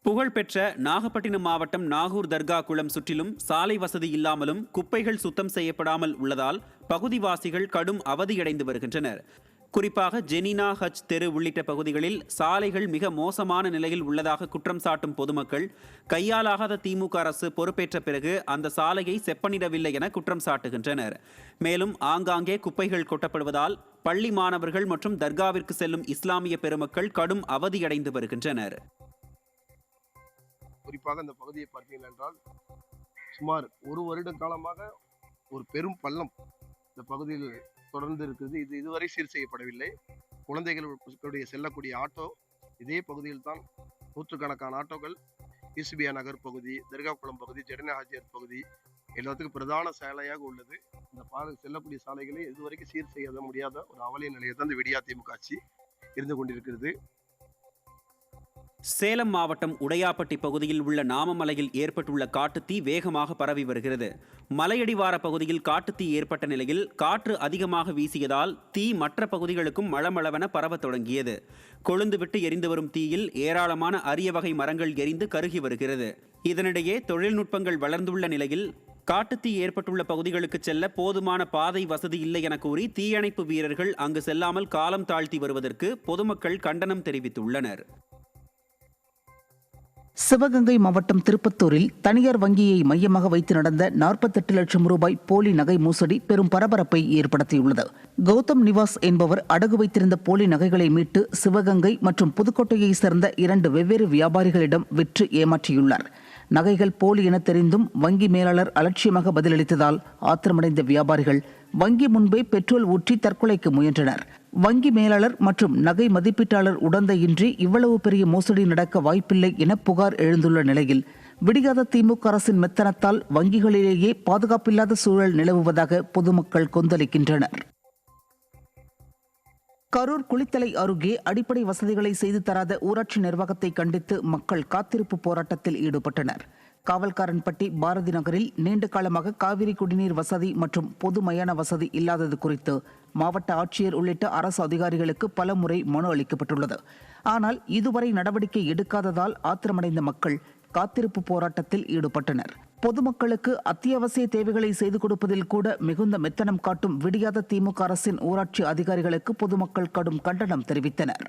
புகழ்பெற்ற நாகப்பட்டினம் மாவட்டம் நாகூர் தர்கா குளம் சுற்றிலும் சாலை வசதி இல்லாமலும் குப்பைகள் சுத்தம் செய்யப்படாமல் உள்ளதால் பகுதிவாசிகள் கடும் அவதியடைந்து வருகின்றனர். குறிப்பாக ஜெனினா ஹஜ் தெரு உள்ளிட்ட பகுதிகளில் சாலைகள் மிக மோசமான நிலையில் உள்ளதாக குற்றம் சாட்டும் பொதுமக்கள் கையாலாகாத திமுக அரசு பொறுப்பேற்ற பிறகு அந்த சாலையை செப்பனிடவில்லை என குற்றம் சாட்டுகின்றனர். மேலும் ஆங்காங்கே குப்பைகள் கொட்டப்படுவதால் பள்ளி மாணவர்கள் மற்றும் தர்காவிற்கு செல்லும் இஸ்லாமிய பெருமக்கள் கடும் அவதியடைந்து வருகின்றனர். குறிப்பாக இந்த பகுதியை பார்த்தீர்கள் என்றால் சுமார் ஒரு வருட காலமாக ஒரு பெரும் பள்ளம் இந்த பகுதியில் தொடர்ந்து இருக்கிறது. இதுவரை சீர் செய்யப்படவில்லை. குழந்தைகளுடைய செல்லக்கூடிய ஆட்டோ இதே பகுதியில் தான் நூற்றுக்கணக்கான ஆட்டோகள் ஈசுபியா நகர் பகுதி, தர்காக்குளம் பகுதி, ஜெடினா ஹாஜியர் பகுதி எல்லாத்துக்கும் பிரதான சாலையாக உள்ளது. இந்த செல்லக்கூடிய சாலைகளை இதுவரைக்கும் சீர் செய்ய முடியாத ஒரு அவல நிலையை தான் இந்த விடியா திமுக ஆட்சி இருந்து கொண்டிருக்கிறது. சேலம் மாவட்டம் உடையாப்பட்டி பகுதியில் உள்ள நாமமலையில் ஏற்பட்டுள்ள காட்டுத்தீ வேகமாக பரவி வருகிறது. மலையடிவார பகுதியில் காட்டுத்தீ ஏற்பட்ட நிலையில் காற்று அதிகமாக வீசியதால் தீ மற்ற பகுதிகளுக்கும் மளமளவென பரவ தொடங்கியது. கொழுந்துவிட்டு எரிந்து வரும் தீயில் ஏராளமான அரிய வகை மரங்கள் எரிந்து கருகி வருகிறது. இதனிடையே தொழில்நுட்பங்கள் வளர்ந்துள்ள நிலையில் காட்டுத்தீ ஏற்பட்டுள்ள பகுதிகளுக்கு செல்ல போதுமான பாதை வசதி இல்லை என கூறி தீயணைப்பு வீரர்கள் அங்கு செல்லாமல் காலம் தாழ்த்தி வருவதற்கு பொதுமக்கள் கண்டனம் தெரிவித்துள்ளனர். சிவகங்கை மாவட்டம் திருப்பத்தூரில் தனியார் வங்கியை மையமாக வைத்து நடந்த 48 லட்சம் ரூபாய் போலி நகை மோசடி பெரும் பரபரப்பை ஏற்படுத்தியுள்ளது. கௌதம் நிவாஸ் என்பவர் அடகு வைத்திருந்த போலி நகைகளை மீட்டு சிவகங்கை மற்றும் புதுக்கோட்டையை சேர்ந்த 2 வெவ்வேறு வியாபாரிகளிடம் விற்று ஏமாற்றியுள்ளார். நகைகள் போலி என தெரிந்தும் வங்கி மேலாளர் அலட்சியமாக பதிலளித்ததால் ஆத்திரமடைந்த வியாபாரிகள் வங்கி முன்பே பெட்ரோல் ஊற்றி தற்கொலைக்கு முயன்றனர். வங்கி மேலாளர் மற்றும் நகை மதிப்பீட்டாளர் உடந்தையின்றி இவ்வளவு பெரிய மோசடி நடக்க வாய்ப்பில்லை என புகார் எழுந்துள்ள நிலையில் விடியாத திமுக அரசின் மெத்தனத்தால் வங்கிகளிலேயே பாதுகாப்பில்லாத சூழல் நிலவுவதாக பொதுமக்கள் கொந்தளிக்கின்றனர். கரூர் குளித்தலை அருகே அடிப்படை வசதிகளை செய்து தராத ஊராட்சி நிர்வாகத்தை கண்டித்து மக்கள் காத்திருப்பு போராட்டத்தில் ஈடுபட்டனர். காவல்காரன்பட்டி பாரதி நகரில் நீண்ட காலமாக காவிரி குடிநீர் வசதி மற்றும் பொது மயான வசதி இல்லாதது குறித்து மாவட்ட ஆட்சியர் உள்ளிட்ட அரசு அதிகாரிகளுக்கு பல முறை மனு அளிக்கப்பட்டுள்ளது. ஆனால் இதுவரை நடவடிக்கை எடுக்காததால் ஆத்திரமடைந்த மக்கள் காத்திருப்பு போராட்டத்தில் ஈடுபட்டனர். பொதுமக்களுக்கு அத்தியாவசிய தேவைகளை செய்து கொடுப்பதில் கூட மிகுந்த மெத்தனம் காட்டும் விடியாத திமுக அரசின் ஊராட்சி அதிகாரிகளுக்கு பொதுமக்கள் கடும் கண்டனம் தெரிவித்தனர்.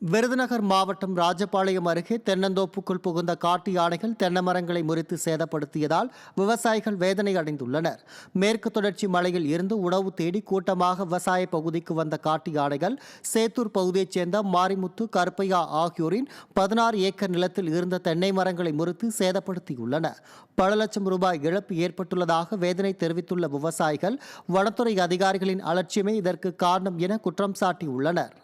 விருதுநகர் மாவட்டம் ராஜபாளையம் அருகே தென்னந்தோப்புக்குள் புகுந்த காட்டு யானைகள் தென்னை மரங்களை முறித்து சேதப்படுத்தியதால் விவசாயிகள் வேதனை அடைந்துள்ளனர். மேற்கு தொடர்ச்சி மலையில் இருந்து உணவு தேடி கூட்டமாக விவசாய பகுதிக்கு வந்த காட்டு யானைகள் சேத்தூர் பகுதியைச் சேர்ந்த மாரிமுத்து, கருப்பையா ஆகியோரின் 16 ஏக்கர் நிலத்தில் இருந்த தென்னை மரங்களை முறித்து சேதப்படுத்தியுள்ளன. பல லட்சம் ரூபாய் இழப்பு ஏற்பட்டுள்ளதாக வேதனை தெரிவித்துள்ள விவசாயிகள் வனத்துறை அதிகாரிகளின் அலட்சியமே இதற்கு காரணம் என குற்றம் சாட்டியுள்ளனர்.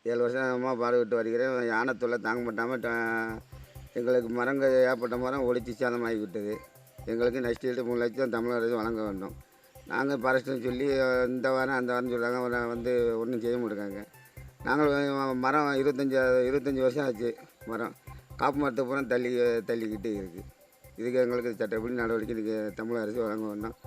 7 வருஷமாக பாடுபட்டு வருகிறேன். யானை தொல்லை தாங்க மாட்டாமல் எங்களுக்கு மரங்கள் ஏற்பட்ட மரம் ஒழிச்சு சேதமாகி விட்டது. எங்களுக்கு நஷ்டீடு 3 லட்சம் தமிழக அரசு வழங்க வேண்டும். நாங்கள் ஃபாரஸ்ட்னு சொல்லி இந்த வாரம் அந்த வாரம் சொல்கிறாங்க, வந்து ஒன்றும் செய்ய மாட்டாங்க. நாங்கள் மரம் 25 வருஷம் ஆச்சு. மரம் காப்பு மரத்தை பூரா தள்ளிக்கிட்டு இருக்குது. இதுக்கு எங்களுக்கு சட்டப்படி நடவடிக்கை இதுக்கு தமிழக அரசு வழங்க வேண்டும்.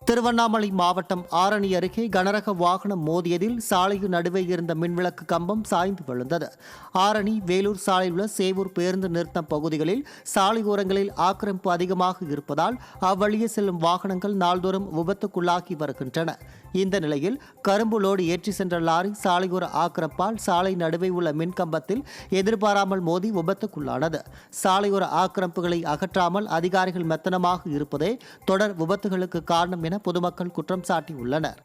திருவண்ணாமலை மாவட்டம் ஆரணி அருகே கனரக வாகனம் மோதியதில் சாலையின் நடுவே இருந்த மின்விளக்கு கம்பம் சாய்ந்து விழுந்தது. ஆரணி வேலூர் சாலையில் உள்ள சேவூர் பேருந்து நிறுத்தம் பகுதிகளில் சாலையோரங்களில் ஆக்கிரமிப்பு அதிகமாக இருப்பதால் அவ்வழியே செல்லும் வாகனங்கள் நாள்தோறும் விபத்துக்குள்ளாகி வருகின்றன. இந்த நிலையில் கரும்பு லோடு ஏற்றி சென்ற லாரி சாலையோர ஆக்கிரமிப்பால் சாலை நடுவே உள்ள மின்கம்பத்தில் எதிர்பாராமல் மோதி விபத்துக்குள்ளானது. சாலையோர ஆக்கிரமிப்புகளை அகற்றாமல் அதிகாரிகள் மெத்தனமாக இருப்பதே தொடர் விபத்துகளுக்கு காரணம் என பொதுமக்கள் குற்றம் சாட்டியுள்ளனர்.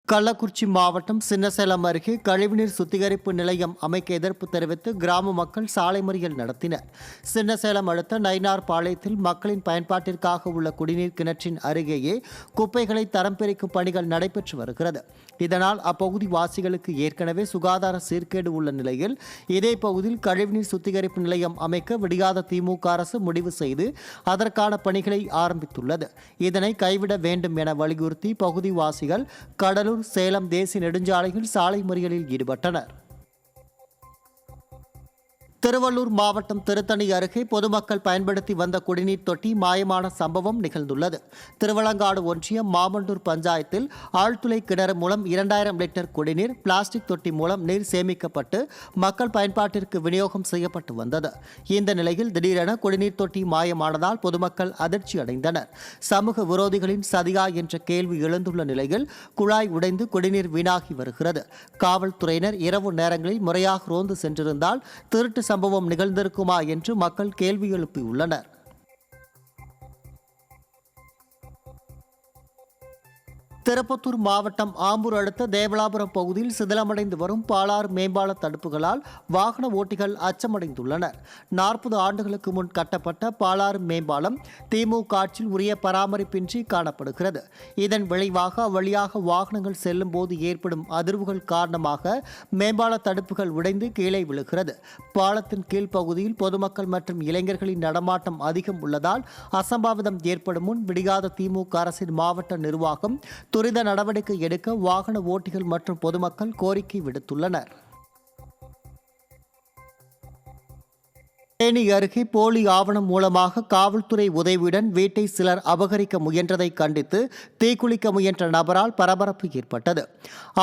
கள்ளக்குறிச்சி மாவட்டம் சின்னசேலம் அருகே கழிவுநீர் சுத்திகரிப்பு நிலையம் அமைக்க எதிர்ப்பு தெரிவித்து கிராம மக்கள் சாலை மறியல் நடத்தினர். சின்னசேலம் அடுத்த நயினார் பாளையத்தில் மக்களின் பயன்பாட்டிற்காக உள்ள குடிநீர் கிணற்றின் அருகேயே குப்பைகளை தரம் பிரிக்கும் பணிகள் நடைபெற்று வருகிறது. இதனால் அப்பகுதி வாசிகளுக்கு ஏற்கனவே சுகாதார சீர்கேடு உள்ள நிலையில் இதே பகுதியில் கழிவுநீர் சுத்திகரிப்பு நிலையம் அமைக்க விடியாத திமுக அரசு முடிவு செய்து அதற்கான பணிகளை ஆரம்பித்துள்ளது. இதனை கைவிட வேண்டும் என வலியுறுத்தி பகுதிவாசிகள் கடலூர் சேலம் தேசிய நெடுஞ்சாலையில் சாலை மறியலில் ஈடுபட்டனர். திருவள்ளூர் மாவட்டம் திருத்தணி அருகே பொதுமக்கள் பயன்படுத்தி வந்த குடிநீர் தொட்டி மாயமான சம்பவம் நிகழ்ந்துள்ளது. திருவலங்காடு ஒன்றியம் மாமண்டூர் பஞ்சாயத்தில் ஆழ்துளை கிணறு மூலம் 2000 லிட்டர் குடிநீர் பிளாஸ்டிக் தொட்டி மூலம் நீர் சேமிக்கப்பட்டு மக்கள் பயன்பாட்டிற்கு விநியோகம் செய்யப்பட்டு வந்தது. இந்த நிலையில் திடீரென குடிநீர் தொட்டி மாயமானதால் பொதுமக்கள் அதிர்ச்சி அடைந்தனர். சமூக விரோதிகளின் சதியா என்ற கேள்வி எழுந்துள்ள நிலையில் குழாய் உடைந்து குடிநீர் வீணாகி வருகிறது. காவல்துறையினர் இரவு நேரங்களில் முறையாக ரோந்து சென்றிருந்தால் திருட்டு சம்பவம் நிகழ்ந்திருக்குமா என்று மக்கள் கேள்வி எழுப்பியுள்ளனர். திருப்பத்தூர் மாவட்டம் ஆம்பூர் அடுத்த தேவலாபுரம் பகுதியில் சிதிலமடைந்து வரும் பாலாறு மேம்பால தடுப்புகளால் வாகன ஓட்டிகள் அச்சமடைந்துள்ளனர். 40 ஆண்டுகளுக்கு முன் கட்டப்பட்ட பாலாறு மேம்பாலம் திமுக ஆட்சியில் உரிய பராமரிப்பின்றி காணப்படுகிறது. இதன் விளைவாக அவ்வழியாக வாகனங்கள் செல்லும் போது ஏற்படும் அதிர்வுகள் காரணமாக மேம்பால தடுப்புகள் உடைந்து கீழே விழுகிறது. பாலத்தின் கீழ்ப்பகுதியில் பொதுமக்கள் மற்றும் இளைஞர்களின் நடமாட்டம் அதிகம் உள்ளதால் அசம்பாவிதம் ஏற்படும் முன் விடியாத திமுக அரசின் மாவட்ட நிர்வாகம் துரித நடவடிக்கை எடுக்க வாகன ஓட்டிகள் மற்றும் பொதுமக்கள் கோரிக்கை விடுத்துள்ளனர். தேனி அருகே போலி ஆவணம் மூலமாக காவல்துறை உதவியுடன் வீட்டை சிலர் அபகரிக்க முயன்றதை கண்டித்து தீக்குளிக்க முயன்ற நபரால் பரபரப்பு ஏற்பட்டது.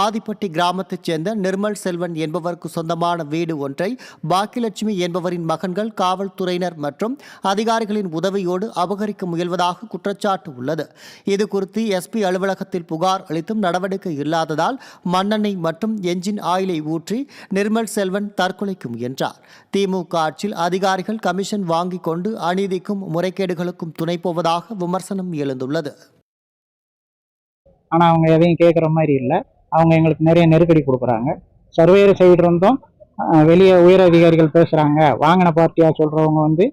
ஆதிப்பட்டி கிராமத்தைச் சேர்ந்த நிர்மல் செல்வன் என்பவருக்கு சொந்தமான வீடு ஒன்றை பாக்கியலட்சுமி என்பவரின் மகன்கள் காவல்துறையினர் மற்றும் அதிகாரிகளின் உதவியோடு அபகரிக்க முயல்வதாக குற்றச்சாட்டு உள்ளது. இதுகுறித்து எஸ்பி அலுவலகத்தில் புகார் அளித்தும் நடவடிக்கை இல்லாததால் மண்ணெண்ணெய் மற்றும் என்ஜின் ஆயிலை ஊற்றி நிர்மல் செல்வன் தற்கொலைக்கு முயன்றார். திமுக ஆட்சியில் அதிகாரிகள் கமிஷன் வாங்கிக் கொண்டு அநீதிக்கும் முறைகேடுகளுக்கும் துணை போவதாக விமர்சனம் எழுந்துள்ளது. ஆனால் அவங்க எதையும் கேட்குற மாதிரி இல்லை. அவங்க எங்களுக்கு நிறைய நெருக்கடி கொடுக்குறாங்க. சர்வேயர் சைடு இருந்தும் வெளியே உயர் அதிகாரிகள் பேசுகிறாங்க. வாங்கின பார்ட்டியாக சொல்கிறவங்க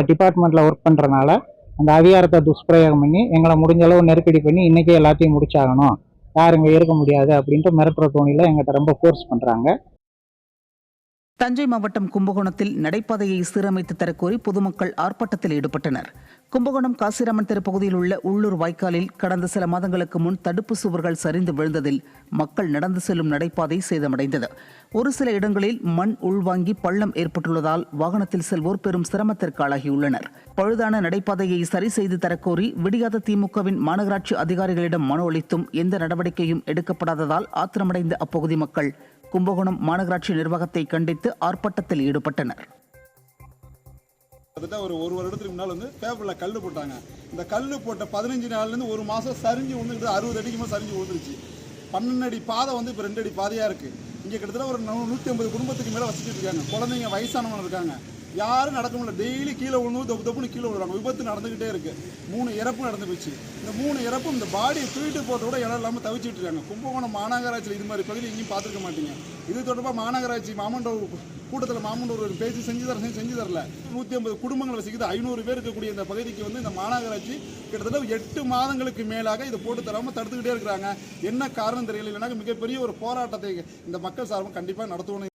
டிபார்ட்மெண்ட்டில் ஒர்க் பண்ணுறதுனால அந்த அதிகாரத்தை துஷ்பிரயோகம் பண்ணி எங்களை முடிஞ்ச அளவு நெருக்கடி பண்ணி இன்றைக்கே எல்லாத்தையும் முடிச்சாகணும், யாரும் இங்கே இருக்க முடியாது அப்படின்ட்டு மிரட்டுற தோணியில் எங்கிட்ட ரொம்ப ஃபோர்ஸ் பண்ணுறாங்க. தஞ்சை மாவட்டம் கும்பகோணத்தில் நடைபாதையை சீரமைத்து தரக்கோரி பொதுமக்கள் ஆர்ப்பாட்டத்தில் ஈடுபட்டனர். கும்பகோணம் காசிராமன் தெரு பகுதியில் உள்ள உள்ளூர் வாய்க்காலில் கடந்த சில மாதங்களுக்கு முன் தடுப்பு சுவர்கள் சரிந்து விழுந்ததில் மக்கள் நடந்து செல்லும் நடைபாதை சேதமடைந்தது. ஒரு சில இடங்களில் மண் உள்வாங்கி பள்ளம் ஏற்பட்டுள்ளதால் வாகனத்தில் செல்வோர் பெரும் சிரமத்திற்கு ஆளாகியுள்ளனர். பழுதான நடைபாதையை சரி செய்து தரக்கோரி விடியாத திமுகவின் மாநகராட்சி அதிகாரிகளிடம் மனு அளித்தும் எந்த நடவடிக்கையும் எடுக்கப்படாததால் ஆத்திரமடைந்த அப்பகுதி மக்கள் கும்பகோணம் மாநகராட்சி நிர்வாகத்தை கண்டித்து ஆர்ப்பாட்டத்தில் ஈடுபட்டனர். ஒரு வருடத்துக்கு முன்னால் பேப்பரில் கல் போட்டாங்க. இந்த கல் போட்ட 15 நாள்லேருந்து ஒரு மாதம் சரிஞ்சு விழுந்துட்டு 60 அடிக்கு மேலே சரிஞ்சு விழுந்துருச்சு. 12 அடி பாதை இப்போ 2 அடி பாதையாக இருக்குது. இங்கே கிட்டத்தட்ட ஒரு 150 குடும்பத்துக்கு மேலே வசிச்சுட்டு இருக்காங்க. குழந்தைங்க வயசானவங்க இருக்காங்க. யாரும் நடக்க முடியல. டெய்லி கீழே விழுந்து தொப்புன்னு கீழே விழுறாங்க. விபத்து நடந்துகிட்டே இருக்கு. 3 இறப்பு நடந்து போச்சு. இந்த 3 இறப்பும் இந்த பாடியை தூக்கிட்டு போகிறத கூட இடம் இல்லாமல் தவிச்சிட்டு இருக்காங்க. கும்பகோணம் மாநகராட்சியில் இது மாதிரி பகுதி எங்கேயும் பார்த்துருக்க மாட்டீங்க. இது தொடர்பாக மாநகராட்சி மாமண்டூர் கூட்டத்தில் மாமண்டூர் ஒரு பேச்சு செஞ்சு தரல. 150 குடும்பங்கள் வசிக்குது. 500 பேர் இருக்கக்கூடிய இந்த பகுதிக்கு இந்த மாநகராட்சி கிட்டத்தட்ட 8 மாதங்களுக்கு மேலாக இதை போட்டு தராமல் தடுத்துக்கிட்டே இருக்கிறாங்க. என்ன காரணம் தெரியல. இல்லைனா மிகப்பெரிய ஒரு போராட்டத்தை இந்த மக்கள் சார்பு கண்டிப்பாக நடத்துவோம்.